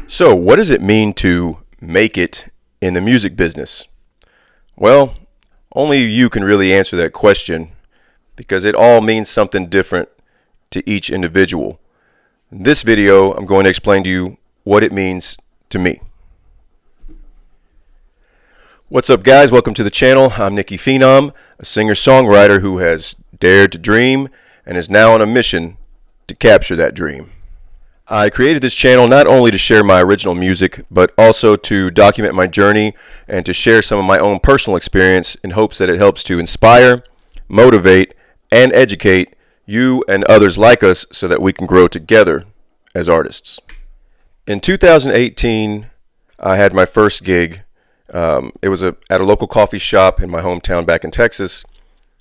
So, what does it mean to make it in the music business? Well, only you can really answer that question because it all means something different to each individual. In this video, I'm going to explain to you what it means to me. What's up, guys? Welcome to the channel. I'm Nicky Phenom, a singer-songwriter who has dared to dream and is now on a mission to capture that dream. I created this channel not only to share my original music, but also to document my journey and to share some of my own personal experience in hopes that it helps to inspire, motivate, and educate you and others like us so that we can grow together as artists. In 2018, I had my first gig. It was at a local coffee shop in my hometown back in Texas,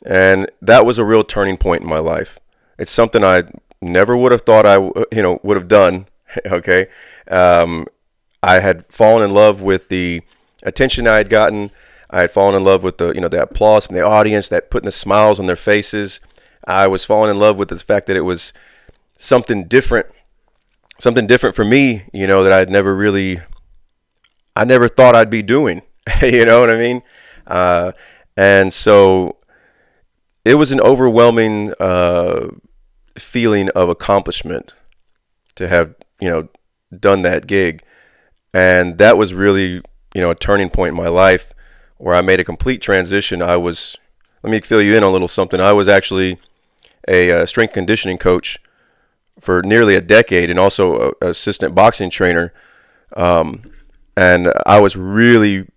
and that was a real turning point in my life. It's something I never would have thought I would have done. Okay, I had fallen in love with the attention I had gotten. I had fallen in love with the applause from the audience, that putting the smiles on their faces. I was falling in love with the fact that it was something different for me. That I never thought I'd be doing. You know what I mean? And so it was an overwhelming feeling of accomplishment to have done that gig, and that was really a turning point in my life where I made a complete transition. Let me fill you in on a little something. I was actually a strength conditioning coach for nearly a decade and also an assistant boxing trainer, and I was really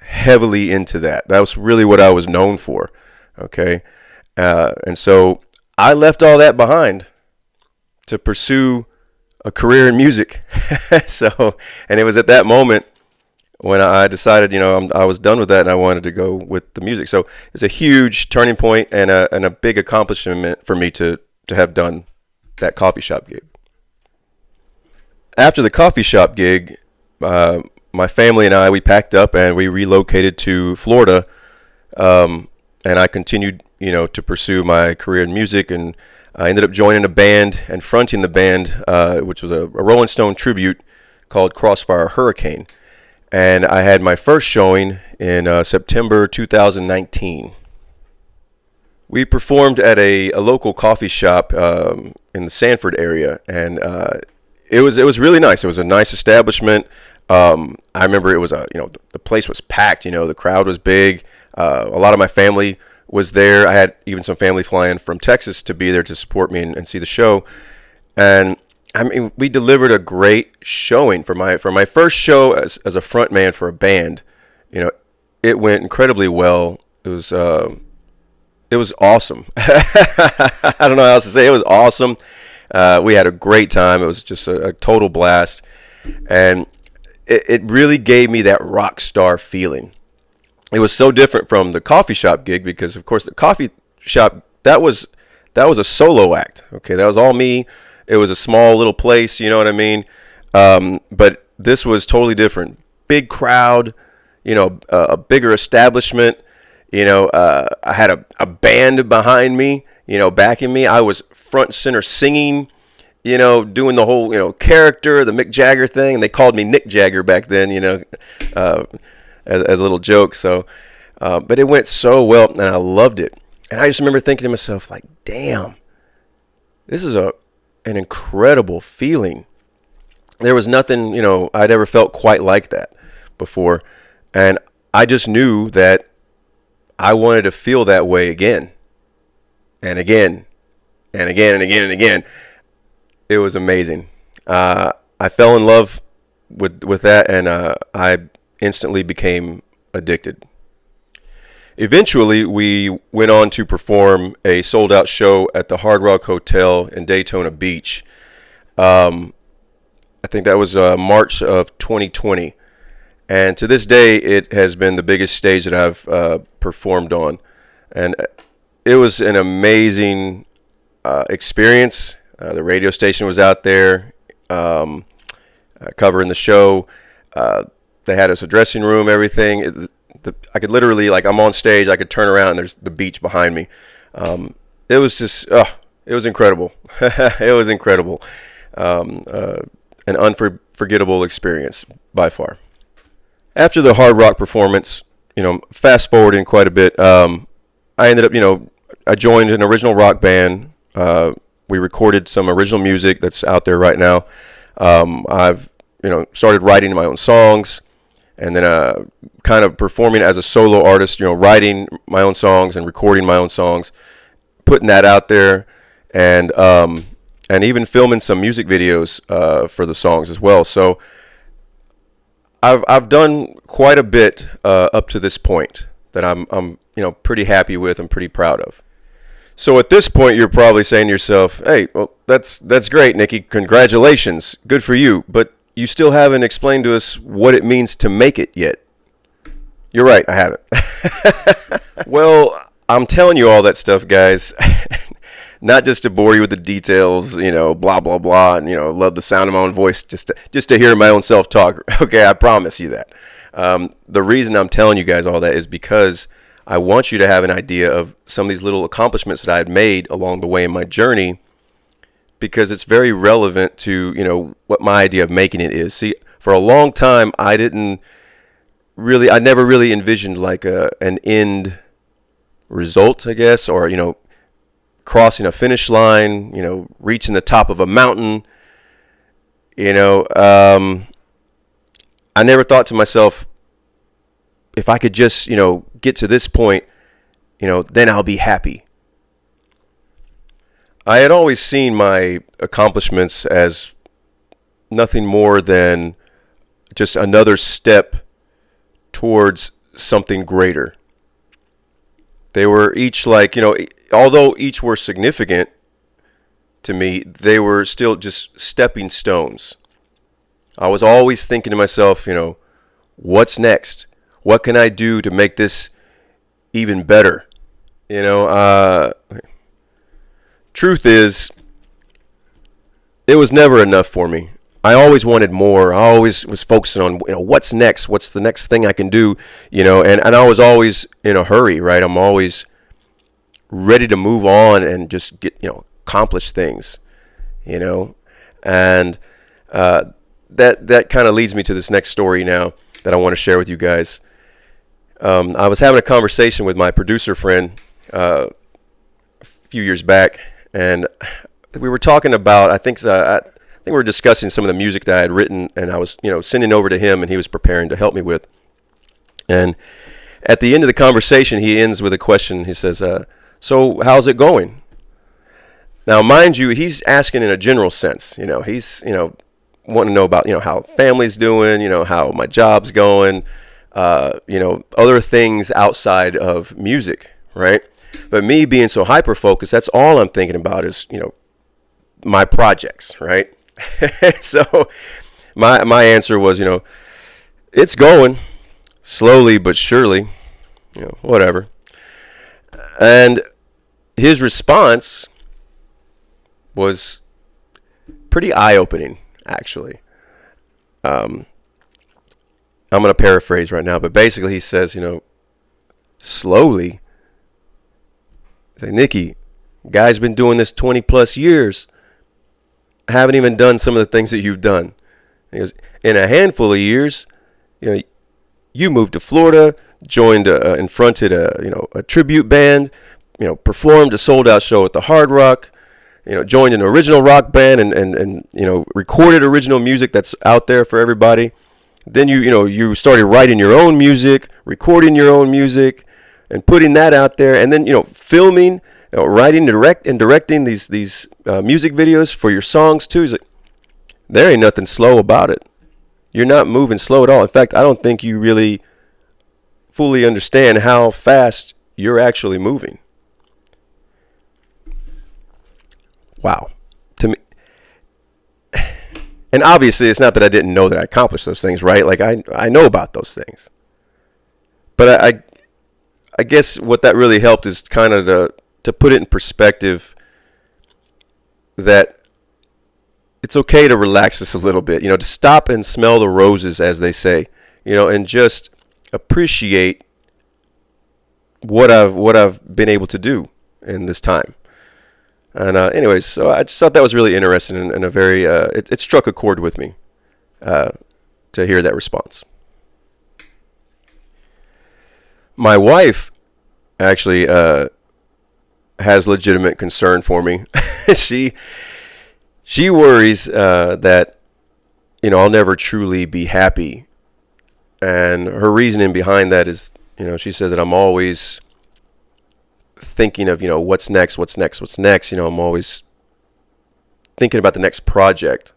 heavily into that. That was really what I was known for. Okay, and so I left all that behind to pursue a career in music. And it was at that moment when I decided, I was done with that and I wanted to go with the music. So it's a huge turning point and a big accomplishment for me to have done that coffee shop gig. After the coffee shop gig, my family and we packed up and we relocated to Florida, and I continued to pursue my career in music, and I ended up joining a band and fronting the band, which was a Rolling Stone tribute called Crossfire Hurricane. And I had my first showing in September 2019. We performed at a local coffee shop in the Sanford area, and it was really nice. It was a nice establishment. I remember it was the place was packed. The crowd was big. A lot of my family was there. I had even some family flying from Texas to be there to support me and see the show. And I mean, we delivered a great showing for my first show as a front man for a band. It went incredibly well. It was awesome. I don't know how else to say. It was awesome. We had a great time. It was just a total blast, and it really gave me that rock star feeling. It was so different from the coffee shop gig because, of course, the coffee shop, that was a solo act. Okay, that was all me. It was a small little place, you know what I mean? But this was totally different. Big crowd, a bigger establishment. I had a band behind me, backing me. I was front and center singing, doing the whole, character, the Mick Jagger thing. And they called me Nick Jagger back then, as a little joke. So, but it went so well, and I loved it. And I just remember thinking to myself, damn, this is an incredible feeling. There was nothing, I'd ever felt quite like that before. And I just knew that I wanted to feel that way again and again and again and again and again. It was amazing. I fell in love with that, and I instantly became addicted. Eventually, we went on to perform a sold-out show at the Hard Rock Hotel in Daytona Beach. I think that was March of 2020. And to this day, it has been the biggest stage that I've performed on. And it was an amazing experience. The radio station was out there covering the show. They had us a dressing room, everything. I could literally, I'm on stage, I could turn around and there's the beach behind me. It was just, it was incredible. It was incredible. an unforgettable experience by far. After the Hard Rock performance, fast forwarding quite a bit, I ended up, I joined an original rock band. We recorded some original music that's out there right now. I've, started writing my own songs, and then kind of performing as a solo artist, writing my own songs and recording my own songs, putting that out there, and even filming some music videos for the songs as well. So I've done quite a bit up to this point that I'm pretty happy with and pretty proud of. So at this point, you're probably saying to yourself, "Hey, well, that's great, Nikki. Congratulations, good for you." But you still haven't explained to us what it means to make it yet. You're right, I haven't. Well, I'm telling you all that stuff, guys, not just to bore you with the details, blah blah blah, and love the sound of my own voice just to hear my own self talk. Okay, I promise you that. The reason I'm telling you guys all that is because I want you to have an idea of some of these little accomplishments that I had made along the way in my journey, because it's very relevant to, what my idea of making it is. See, for a long time, I never really envisioned like an end result, I guess, or, crossing a finish line, reaching the top of a mountain. I never thought to myself, if I could just, get to this point, then I'll be happy. I had always seen my accomplishments as nothing more than just another step towards something greater. They were each like, although each were significant to me, they were still just stepping stones. I was always thinking to myself, what's next? What can I do to make this even better? Truth is, it was never enough for me. I always wanted more. I always was focusing on, what's next? What's the next thing I can do? And I was always in a hurry, right? I'm always ready to move on and just get, accomplish things, and that kind of leads me to this next story now that I want to share with you guys. I was having a conversation with my producer friend a few years back, and we were talking about, I think we were discussing some of the music that I had written, and I was, sending over to him, and he was preparing to help me with. And at the end of the conversation, he ends with a question. He says, "So how's it going?" Now, mind you, he's asking in a general sense. He's, wanting to know about, how family's doing, how my job's going, other things outside of music, right? But me being so hyper-focused, that's all I'm thinking about is, my projects, right? So my answer was, it's going slowly but surely, whatever. And his response was pretty eye-opening, actually. I'm going to paraphrase right now, but basically he says, slowly. Say, "Nikki, guy's been doing this 20 plus years. Haven't even done some of the things that you've done." He goes, "In a handful of years, you moved to Florida, joined and fronted a tribute band, performed a sold out show at the Hard Rock, joined an original rock band and recorded original music that's out there for everybody. Then you started writing your own music, recording your own music, and putting that out there, and then filming, writing, directing these music videos for your songs too." He's like, "There ain't nothing slow about it. You're not moving slow at all. In fact, I don't think you really fully understand how fast you're actually moving." Wow. To me, and obviously it's not that I didn't know that I accomplished those things, right? Like I know about those things. But I guess what that really helped is kind of to put it in perspective that it's okay to relax this a little bit, to stop and smell the roses, as they say, and just appreciate what I've been able to do in this time. And anyways, so I just thought that was really interesting and a very it struck a chord with me to hear that response. My wife actually has legitimate concern for me. she she worries that I'll never truly be happy, and her reasoning behind that is she said that I'm always thinking of what's next, what's next, what's next. I'm always thinking about the next project.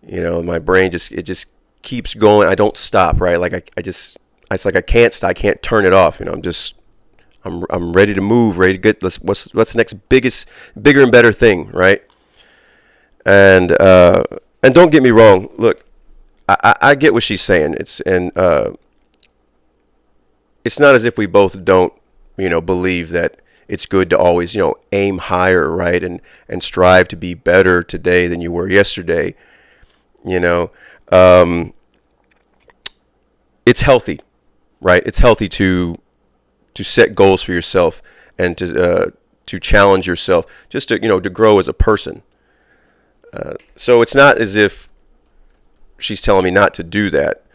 My brain just keeps going. I don't stop, right? Like I just it's like I can't stop. I can't turn it off. I'm ready to move, ready to get what's the next bigger and better thing, right? And don't get me wrong. Look, I get what she's saying. It's not as if we both don't believe that it's good to always aim higher, right? And strive to be better today than you were yesterday. It's healthy, right? It's healthy to set goals for yourself and to challenge yourself, just to grow as a person. So it's not as if she's telling me not to do that.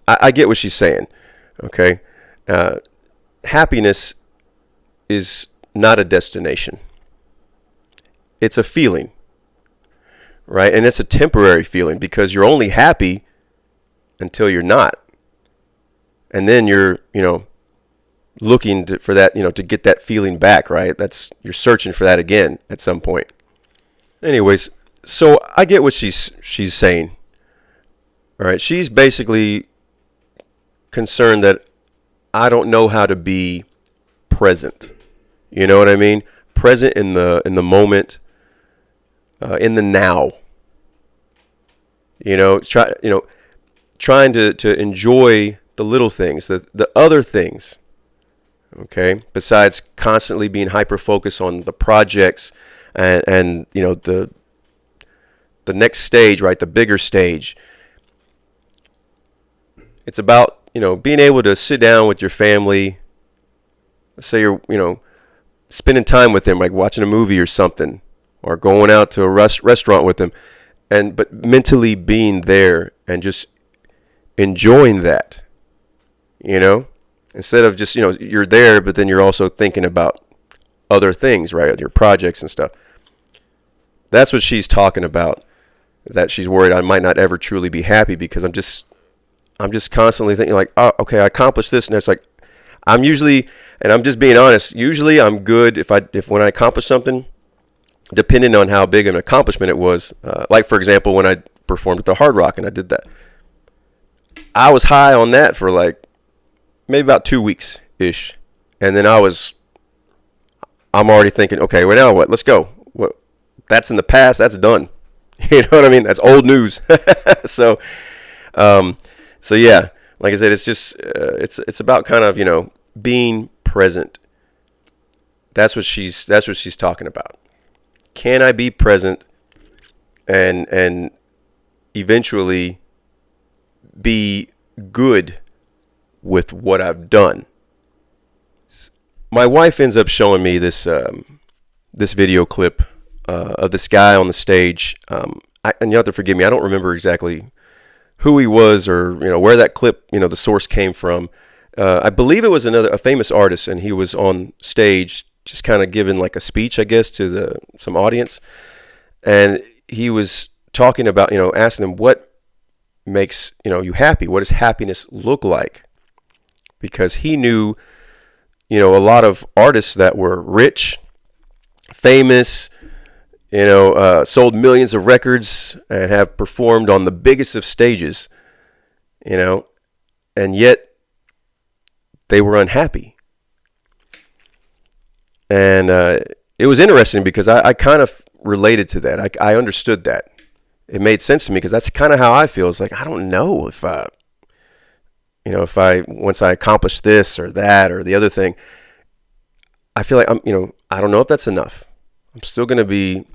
I get what she's saying. Okay, happiness is not a destination. It's a feeling, right? And it's a temporary feeling because you're only happy until you're not. And then you're, looking for that, to get that feeling back, right? You're searching for that again at some point. Anyways, so I get what she's saying. All right, she's basically concerned that I don't know how to be present. You know what I mean? Present in the moment, in the now. Trying to enjoy the little things, the other things, okay, besides constantly being hyper focused on the projects and the next stage, right, the bigger stage. It's about being able to sit down with your family. Let's say you're spending time with them, like watching a movie or something, or going out to a restaurant with them, but mentally being there and just enjoying that. Instead of just, you're there, but then you're also thinking about other things, right? Your projects and stuff. That's what she's talking about, that she's worried I might not ever truly be happy because I'm just constantly thinking like, oh, okay, I accomplished this. And it's like, I'm usually, and I'm just being honest, usually I'm good if when I accomplish something, depending on how big of an accomplishment it was. Like, for example, when I performed at the Hard Rock and I did that, I was high on that for like maybe about 2 weeks ish. And then I'm already thinking, okay, well, now what? Let's go. That's in the past. That's done. You know what I mean? That's old news. So yeah, like I said, it's just, it's about kind of, being present. That's what she's talking about. Can I be present and eventually be good with what I've done? My wife ends up showing me this video clip of this guy on the stage. And you have to forgive me, I don't remember exactly who he was or where that clip, the source came from. I believe it was a famous artist, and he was on stage just kind of giving like a speech, I guess, to some audience, and he was talking about asking them what makes you happy. What does happiness look like? Because he knew a lot of artists that were rich, famous, sold millions of records and have performed on the biggest of stages, and yet they were unhappy. And it was interesting because I kind of related to that. I understood that. It made sense to me because that's kind of how I feel. It's like, I don't know if once I accomplish this or that or the other thing, I feel like I don't know if that's enough. I'm still going to be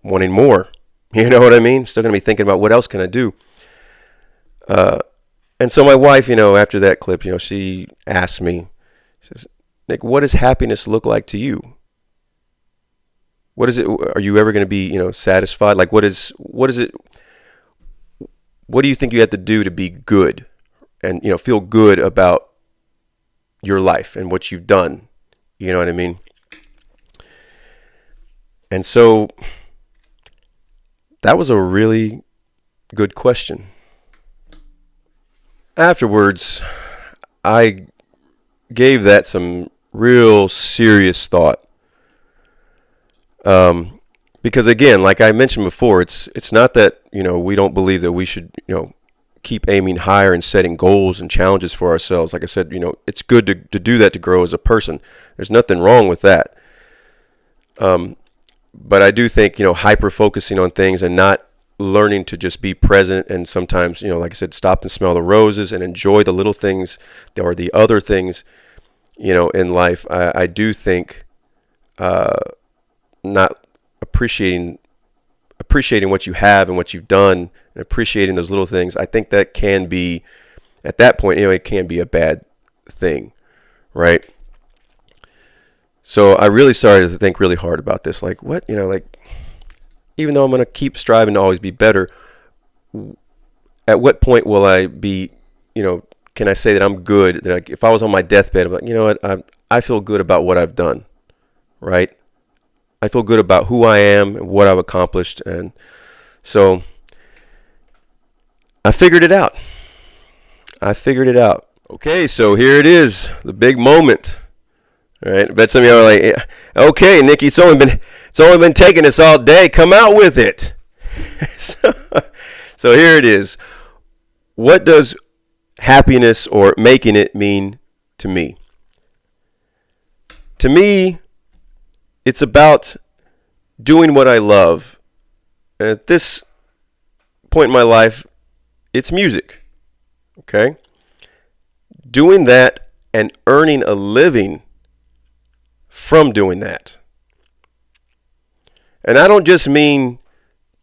wanting more. You know what I mean? Still going to be thinking about what else can I do. And so my wife, after that clip, she asked me, she says, Nick, what does happiness look like to you? What is it? Are you ever going to be, satisfied? Like, what is it? What do you think you have to do to be good and, feel good about your life and what you've done? You know what I mean? And so that was a really good question. Afterwards, I gave that some real serious thought. Because again, like I mentioned before, it's not that, we don't believe that we should, keep aiming higher and setting goals and challenges for ourselves. Like I said, it's good to do that to grow as a person. There's nothing wrong with that. But I do think, hyper focusing on things and not learning to just be present and sometimes, like I said, stop and smell the roses and enjoy the little things or the other things, in life. I do think not appreciating what you have and what you've done and appreciating those little things, I think that can be, at that point, it can be a bad thing, right? So I really started to think really hard about this. Like, what, even though I'm going to keep striving to always be better, at what point will I be, can I say that I'm good? That if I was on my deathbed, I'm like, you know what, I feel good about what I've done, right? I feel good about who I am and what I've accomplished. And so I figured it out. Okay, so here it is, the big moment. All right, I bet some of you are like, yeah, okay, Nikki, it's only been taking us all day. Come out with it. So here it is. What does happiness or making it mean to me? To me, it's about doing what I love. And at this point in my life, it's music. Okay? Doing that and earning a living from doing that. And I don't just mean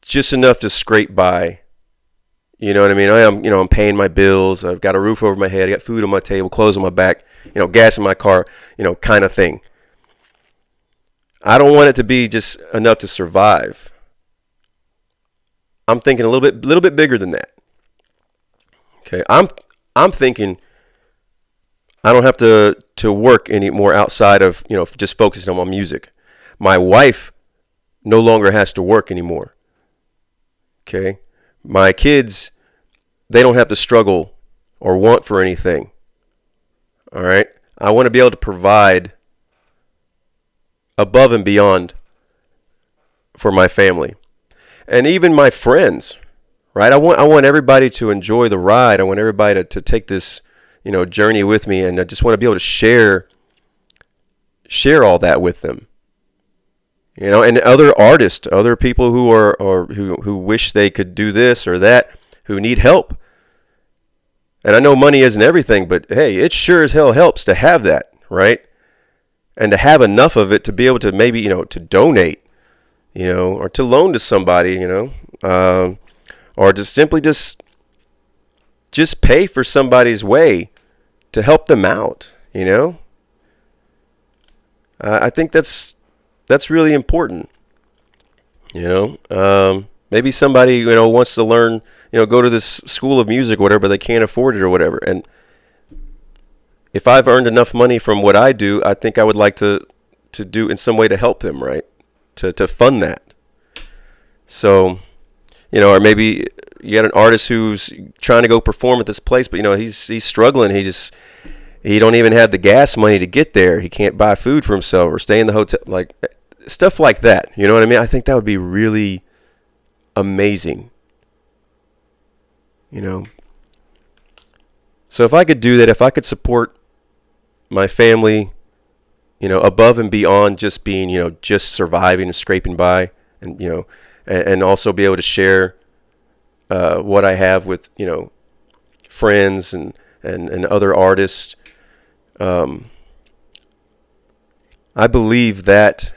just enough to scrape by. You know what I mean? I'm paying my bills. I've got a roof over my head. I got food on my table, clothes on my back, gas in my car, kind of thing. I don't want it to be just enough to survive. I'm thinking a little bit bigger than that. Okay, I'm thinking I don't have to work anymore outside of, just focusing on my music. My wife no longer has to work anymore. Okay, my kids, they don't have to struggle or want for anything. All right, I want to be able to provide above and beyond for my family and even my friends, right? I want everybody to enjoy the ride. I want everybody to take this, journey with me, and I just want to be able to share all that with them. And other artists, other people who wish they could do this or that, who need help. And I know money isn't everything, but hey, it sure as hell helps to have that, right? And to have enough of it to be able to maybe, to donate, or to loan to somebody, or to simply just pay for somebody's way to help them out, I think that's really important, maybe somebody, wants to learn, go to this school of music or whatever, but they can't afford it or whatever. And if I've earned enough money from what I do, I think I would like to do in some way to help them, right? To fund that. So, or maybe you got an artist who's trying to go perform at this place, but he's struggling. He don't even have the gas money to get there. He can't buy food for himself or stay in the hotel, like stuff like that. You know what I mean? I think that would be really amazing. So if I could do that, if I could support my family, above and beyond just being, just surviving and scraping by, and, and also be able to share what I have with, friends and other artists. I believe that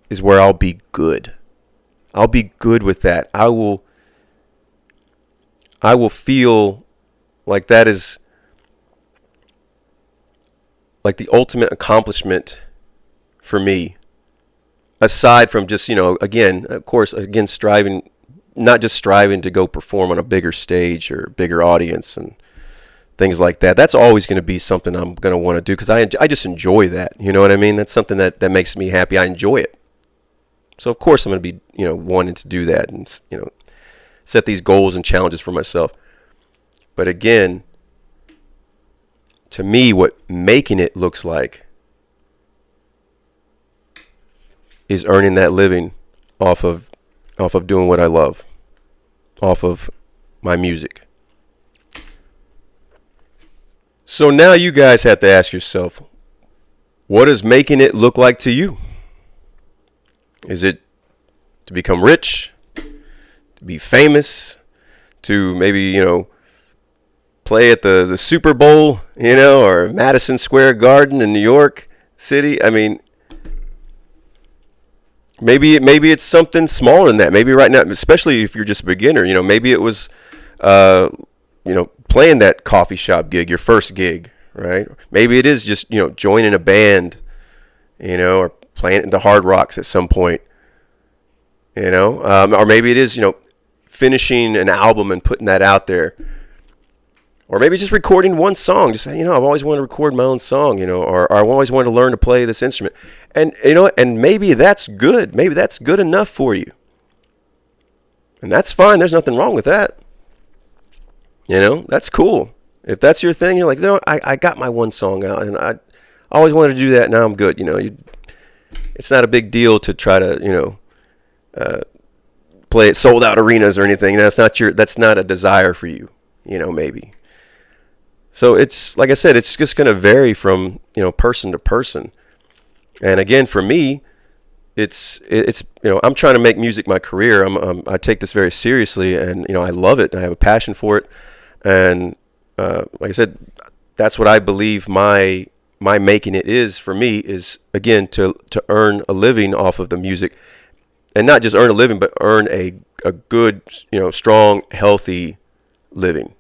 is where I'll be good. I'll be good with that. I will feel like that is like the ultimate accomplishment for me, aside from just, again, of course, again, striving, not just striving to go perform on a bigger stage or bigger audience and things like that. That's always going to be something I'm going to want to do because I just enjoy that. You know what I mean? That's something that makes me happy. I enjoy it. So of course I'm going to be, wanting to do that and, set these goals and challenges for myself. But again, to me, what making it looks like is earning that living off of doing what I love, off of my music. So now you guys have to ask yourself, what does making it look like to you? Is it to become rich, to be famous, to maybe, play at the Super Bowl, or Madison Square Garden in New York City? I mean, maybe it's something smaller than that. Maybe right now, especially if you're just a beginner, maybe it was, playing that coffee shop gig, your first gig, right? Maybe it is just, joining a band, or playing the Hard Rocks at some point, or maybe it is, finishing an album and putting that out there. Or maybe just recording one song. Just say, I've always wanted to record my own song, or I've always wanted to learn to play this instrument. And, and maybe that's good. Maybe that's good enough for you. And that's fine. There's nothing wrong with that. That's cool. If that's your thing, you're like, I got my one song out, and I always wanted to do that. Now I'm good. It's not a big deal to try to, play at sold out arenas or anything. That's not a desire for you, maybe. So it's, like I said, it's just going to vary from, person to person. And again, for me, it's I'm trying to make music my career. I take this very seriously, and I love it. I have a passion for it, and like I said, that's what I believe my making it is for me is, again, to earn a living off of the music, and not just earn a living, but earn a good, strong, healthy living.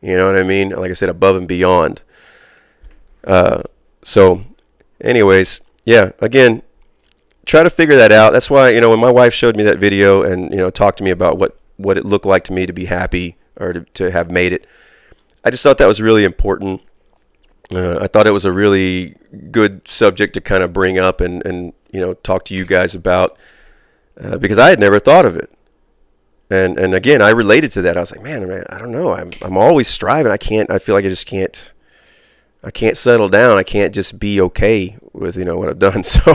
You know what I mean? Like I said, above and beyond. So anyways, yeah, again, try to figure that out. That's why, when my wife showed me that video and, talked to me about what it looked like to me to be happy or to have made it, I just thought that was really important. I thought it was a really good subject to kind of bring up and talk to you guys about, because I had never thought of it. And again, I related to that. I was like, man, I don't know. I'm always striving. I feel like I can't settle down. I can't just be okay with, what I've done. So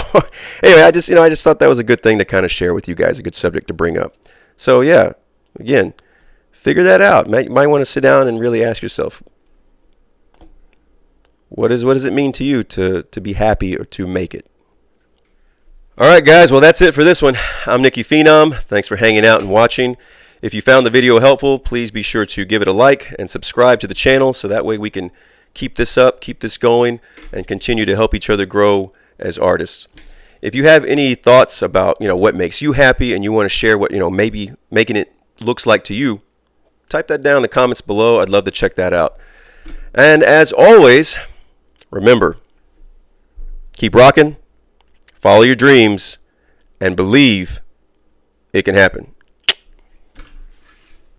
anyway, I just thought that was a good thing to kind of share with you guys, a good subject to bring up. So yeah, again, figure that out. You might want to sit down and really ask yourself, what does it mean to you to be happy or to make it? All right, guys. Well, that's it for this one. I'm Nicky Phenom. Thanks for hanging out and watching. If you found the video helpful, please be sure to give it a like and subscribe to the channel so that way we can keep this up, keep this going, and continue to help each other grow as artists. If you have any thoughts about, what makes you happy and you want to share what, maybe making it looks like to you, type that down in the comments below. I'd love to check that out. And as always, remember, keep rocking, follow your dreams, and believe it can happen.